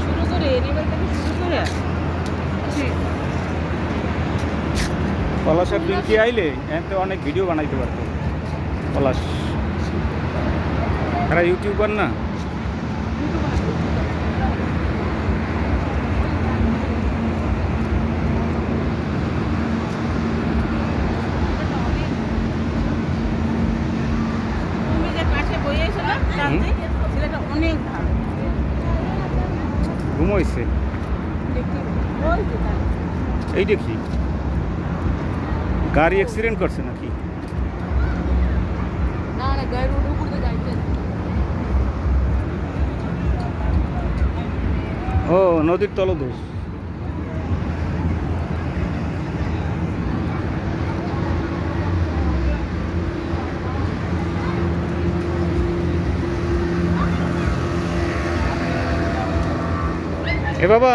শুরু করে এবার থেকে শুরু করে পলাশের পিঙ্কি আইলে এতে অনেক ভিডিও বানাইতে পারতো। পলাশ এরা ইউটিউবার না। তুমি যে কাছে বইয়েছো না ছেলেটা অনেক ভালো ঘুমোইছে এই দেখি গাড়ি অ্যাক্সিডেন্ট করছে নাকি? না না গাড়ির উপর দিয়ে যাইতে ও নদীর তলদেশ। এ বাবা